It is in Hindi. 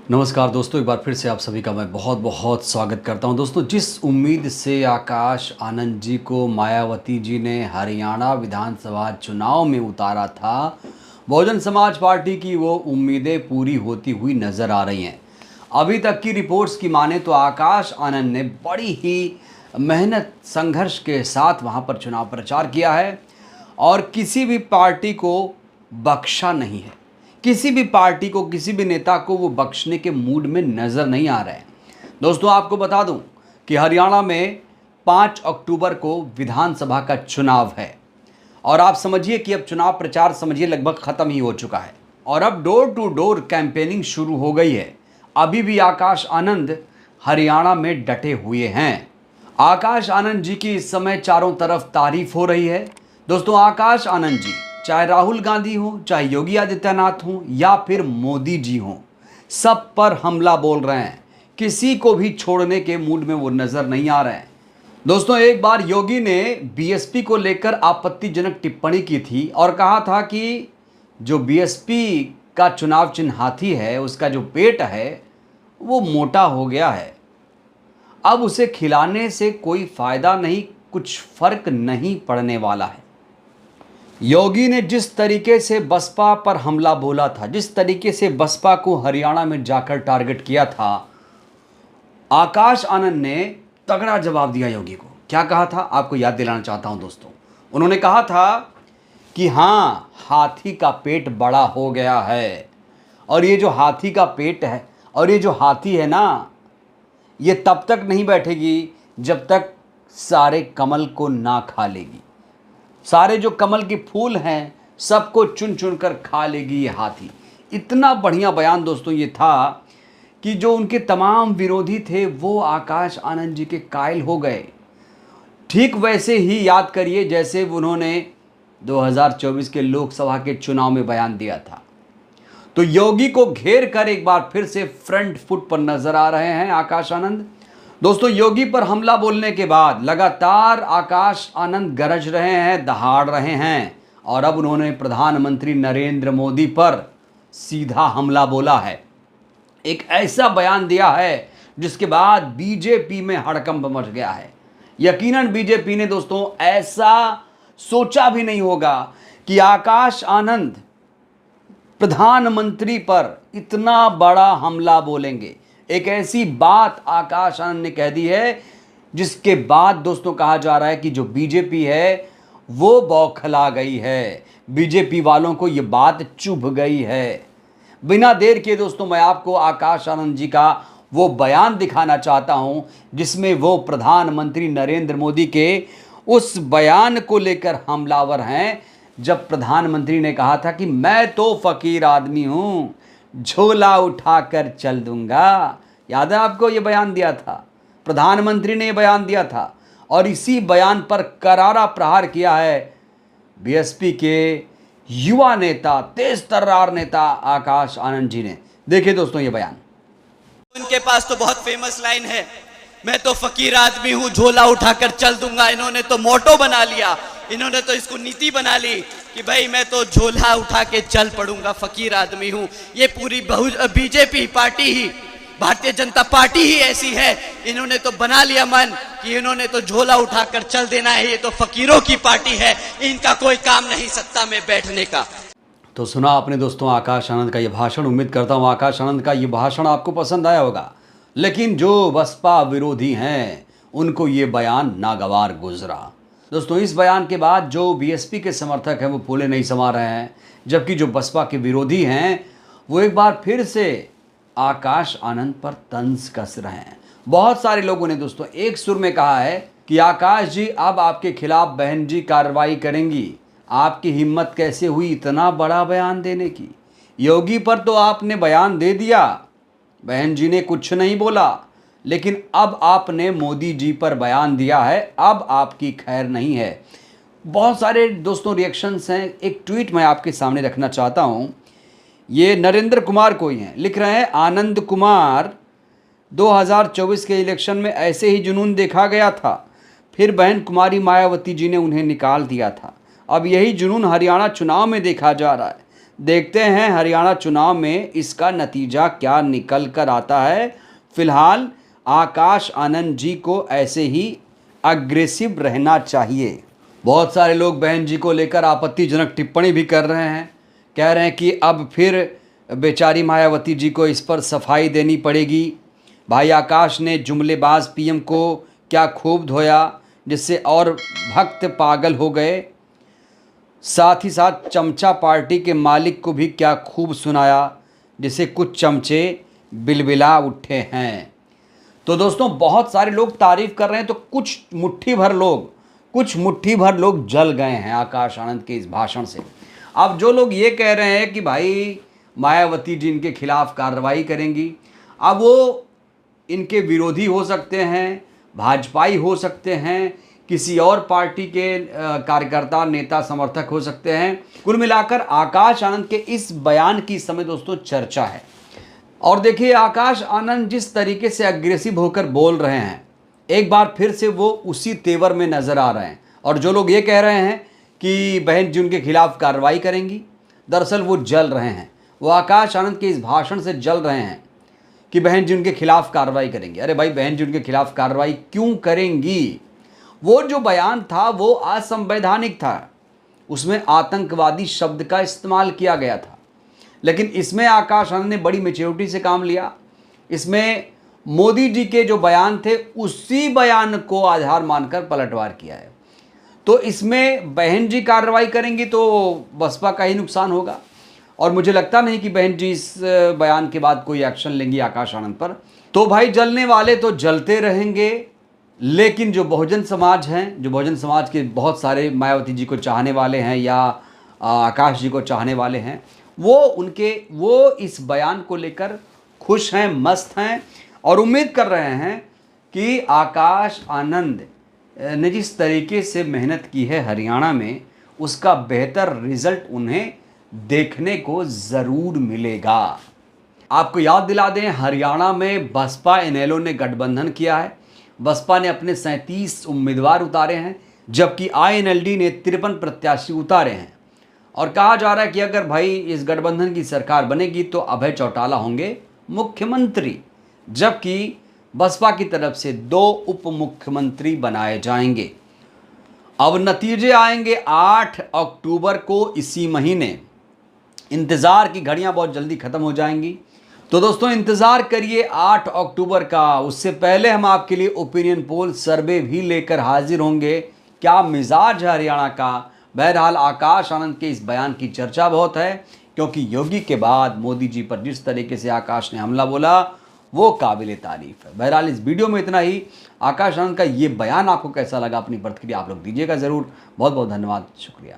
नमस्कार दोस्तों, एक बार फिर से आप सभी का मैं बहुत बहुत स्वागत करता हूं। दोस्तों, जिस उम्मीद से आकाश आनंद जी को मायावती जी ने हरियाणा विधानसभा चुनाव में उतारा था, बहुजन समाज पार्टी की वो उम्मीदें पूरी होती हुई नज़र आ रही हैं। अभी तक की रिपोर्ट्स की माने तो आकाश आनंद ने बड़ी ही मेहनत संघर्ष के साथ वहां पर चुनाव प्रचार किया है और किसी भी पार्टी को बख्शा नहीं है। किसी भी पार्टी को, किसी भी नेता को वो बख्शने के मूड में नज़र नहीं आ रहे हैं। दोस्तों, आपको बता दूं कि हरियाणा में 5 अक्टूबर को विधानसभा का चुनाव है और आप समझिए कि अब चुनाव प्रचार समझिए लगभग ख़त्म ही हो चुका है और अब डोर टू डोर कैंपेनिंग शुरू हो गई है। अभी भी आकाश आनंद हरियाणा में डटे हुए हैं। आकाश आनंद जी की इस समय चारों तरफ तारीफ हो रही है। दोस्तों, आकाश आनंद जी चाहे राहुल गांधी हो, चाहे योगी आदित्यनाथ हो या फिर मोदी जी हो, सब पर हमला बोल रहे हैं। किसी को भी छोड़ने के मूड में वो नजर नहीं आ रहे हैं। दोस्तों, एक बार योगी ने बीएसपी को लेकर आपत्तिजनक टिप्पणी की थी और कहा था कि जो बीएसपी का चुनाव चिन्ह हाथी है, उसका जो पेट है वो मोटा हो गया है, अब उसे खिलाने से कोई फायदा नहीं, कुछ फर्क नहीं पड़ने वाला है। योगी ने जिस तरीके से बसपा पर हमला बोला था, जिस तरीके से बसपा को हरियाणा में जाकर टारगेट किया था, आकाश आनंद ने तगड़ा जवाब दिया योगी को। क्या कहा था, आपको याद दिलाना चाहता हूं दोस्तों। उन्होंने कहा था कि हाँ, हाथी का पेट बड़ा हो गया है और ये जो हाथी का पेट है और ये जो हाथी है ना, ये तब तक नहीं बैठेगी जब तक सारे कमल को ना खा लेगी। सारे जो कमल के फूल हैं सबको चुन चुन कर खा लेगी ये हाथी। इतना बढ़िया बयान दोस्तों ये था कि जो उनके तमाम विरोधी थे वो आकाश आनंद जी के कायल हो गए। ठीक वैसे ही याद करिए जैसे उन्होंने 2024 के लोकसभा के चुनाव में बयान दिया था। तो योगी को घेर कर एक बार फिर से फ्रंट फुट पर नजर आ रहे हैं आकाश आनंद। दोस्तों, योगी पर हमला बोलने के बाद लगातार आकाश आनंद गरज रहे हैं, दहाड़ रहे हैं और अब उन्होंने प्रधानमंत्री नरेंद्र मोदी पर सीधा हमला बोला है। एक ऐसा बयान दिया है जिसके बाद बीजेपी में हड़कंप मच गया है। यकीनन बीजेपी ने दोस्तों ऐसा सोचा भी नहीं होगा कि आकाश आनंद प्रधानमंत्री पर इतना बड़ा हमला बोलेंगे। एक ऐसी बात आकाश आनंद ने कह दी है जिसके बाद दोस्तों कहा जा रहा है कि जो बीजेपी है वो बौखला गई है। बीजेपी वालों को ये बात चुभ गई है। बिना देर किए दोस्तों मैं आपको आकाश आनंद जी का वो बयान दिखाना चाहता हूं जिसमें वो प्रधानमंत्री नरेंद्र मोदी के उस बयान को लेकर हमलावर हैं, जब प्रधानमंत्री ने कहा था कि मैं तो फकीर आदमी हूं, झोला उठाकर चल दूंगा। याद है आपको, ये बयान दिया था, प्रधानमंत्री ने ये बयान दिया था और इसी बयान पर करारा प्रहार किया है बीएसपी के युवा नेता, तेज तर्रार नेता आकाश आनंद जी ने। देखिए दोस्तों ये बयान। उनके पास तो बहुत फेमस लाइन है, मैं तो फकीर आदमी हूं, झोला उठाकर चल दूंगा। इन्होंने तो मोटो बना लिया, इन्होंने तो इसको नीति बना ली कि भाई मैं तो झोला उठा के चल पड़ूंगा, फकीर आदमी हूं। ये पूरी बीजेपी पार्टी ही, भारतीय जनता पार्टी ही ऐसी है, इन्होंने तो बना लिया मन कि इन्होंने तो झोला उठाकर चल देना है, ये तो फकीरों की पार्टी है, इनका कोई काम नहीं सत्ता में बैठने का। तो सुना आपने दोस्तों आकाश आनंद का ये भाषण। उम्मीद करता हूँ आकाश आनंद का ये भाषण आपको पसंद आया होगा, लेकिन जो बसपा विरोधी हैं उनको ये बयान नागवार गुजरा। दोस्तों, इस बयान के बाद जो बीएसपी के समर्थक हैं वो फूले नहीं समा रहे हैं, जबकि जो बसपा के विरोधी हैं वो एक बार फिर से आकाश आनंद पर तंज कस रहे हैं। बहुत सारे लोगों ने दोस्तों एक सुर में कहा है कि आकाश जी अब आपके खिलाफ बहन जी कार्रवाई करेंगी। आपकी हिम्मत कैसे हुई इतना बड़ा बयान देने की? योगी पर तो आपने बयान दे दिया, बहन जी ने कुछ नहीं बोला, लेकिन अब आपने मोदी जी पर बयान दिया है, अब आपकी खैर नहीं है। बहुत सारे दोस्तों रिएक्शंस हैं। एक ट्वीट मैं आपके सामने रखना चाहता हूँ। ये नरेंद्र कुमार कोई हैं, लिख रहे हैं, आनंद कुमार 2024 के इलेक्शन में ऐसे ही जुनून देखा गया था, फिर बहन कुमारी मायावती जी ने उन्हें निकाल दिया था, अब यही जुनून हरियाणा चुनाव में देखा जा रहा है। देखते हैं हरियाणा चुनाव में इसका नतीजा क्या निकल कर आता है। फिलहाल आकाश आनंद जी को ऐसे ही अग्रेसिव रहना चाहिए। बहुत सारे लोग बहन जी को लेकर आपत्तिजनक टिप्पणी भी कर रहे हैं, कह रहे हैं कि अब फिर बेचारी मायावती जी को इस पर सफाई देनी पड़ेगी। भाई आकाश ने जुमलेबाज पीएम को क्या खूब धोया, जिससे और भक्त पागल हो गए। साथ ही साथ चमचा पार्टी के मालिक को भी क्या खूब सुनाया, जिसे कुछ चमचे बिलबिला उठे हैं। तो दोस्तों बहुत सारे लोग तारीफ कर रहे हैं, तो कुछ मुट्ठी भर लोग जल गए हैं आकाश आनंद के इस भाषण से। अब जो लोग ये कह रहे हैं कि भाई मायावती जी इनके खिलाफ कार्रवाई करेंगी, अब वो इनके विरोधी हो सकते हैं, भाजपाई हो सकते हैं, किसी और पार्टी के कार्यकर्ता, नेता, समर्थक हो सकते हैं। कुल मिलाकर आकाश आनंद के इस बयान की इस समय दोस्तों चर्चा है। और देखिए आकाश आनंद जिस तरीके से अग्रेसिव होकर बोल रहे हैं, एक बार फिर से वो उसी तेवर में नज़र आ रहे हैं। और जो लोग ये कह रहे हैं कि बहन जी उनके खिलाफ कार्रवाई करेंगी, दरअसल वो जल रहे हैं, वो आकाश आनंद के इस भाषण से जल रहे हैं कि बहन जी उनके खिलाफ कार्रवाई करेंगी। अरे भाई बहन जी उनके खिलाफ कार्रवाई क्यों करेंगी? वो जो बयान था वो असंवैधानिक था, उसमें आतंकवादी शब्द का इस्तेमाल किया गया था। लेकिन इसमें आकाश आनंद ने बड़ी मैच्योरिटी से काम लिया। इसमें मोदी जी के जो बयान थे उसी बयान को आधार मानकर पलटवार किया है। तो इसमें बहन जी कार्रवाई करेंगी तो बसपा का ही नुकसान होगा, और मुझे लगता नहीं कि बहन जी इस बयान के बाद कोई एक्शन लेंगी आकाश आनंद पर। तो भाई जलने वाले तो जलते रहेंगे, लेकिन जो बहुजन समाज हैं, जो बहुजन समाज के बहुत सारे मायावती जी को चाहने वाले हैं या आकाश जी को चाहने वाले हैं, वो इस बयान को लेकर खुश हैं, मस्त हैं, और उम्मीद कर रहे हैं कि आकाश आनंद ने जिस तरीके से मेहनत की है हरियाणा में, उसका बेहतर रिजल्ट उन्हें देखने को ज़रूर मिलेगा। आपको याद दिला दें, हरियाणा में बसपा इनेलो ने गठबंधन किया है। बसपा ने अपने 37 उम्मीदवार उतारे हैं, जबकि आईएनएलडी ने 53 प्रत्याशी उतारे हैं। और कहा जा रहा है कि अगर भाई इस गठबंधन की सरकार बनेगी तो अभय चौटाला होंगे मुख्यमंत्री, जबकि बसपा की तरफ से 2 उप मुख्यमंत्री बनाए जाएंगे। अब नतीजे आएंगे 8 अक्टूबर को, इसी महीने। इंतज़ार की घड़ियां बहुत जल्दी ख़त्म हो जाएंगी। तो दोस्तों इंतज़ार करिए 8 अक्टूबर का। उससे पहले हम आपके लिए ओपिनियन पोल सर्वे भी लेकर हाजिर होंगे। क्या मिजाज है हरियाणा का? बहरहाल आकाश आनंद के इस बयान की चर्चा बहुत है, क्योंकि योगी के बाद मोदी जी पर जिस तरीके से आकाश ने हमला बोला वो काबिल तारीफ है। बहरहाल इस वीडियो में इतना ही। आकाश आनंद का ये बयान आपको कैसा लगा, अपनी प्रतिक्रिया आप लोग दीजिएगा ज़रूर। बहुत बहुत धन्यवाद, शुक्रिया।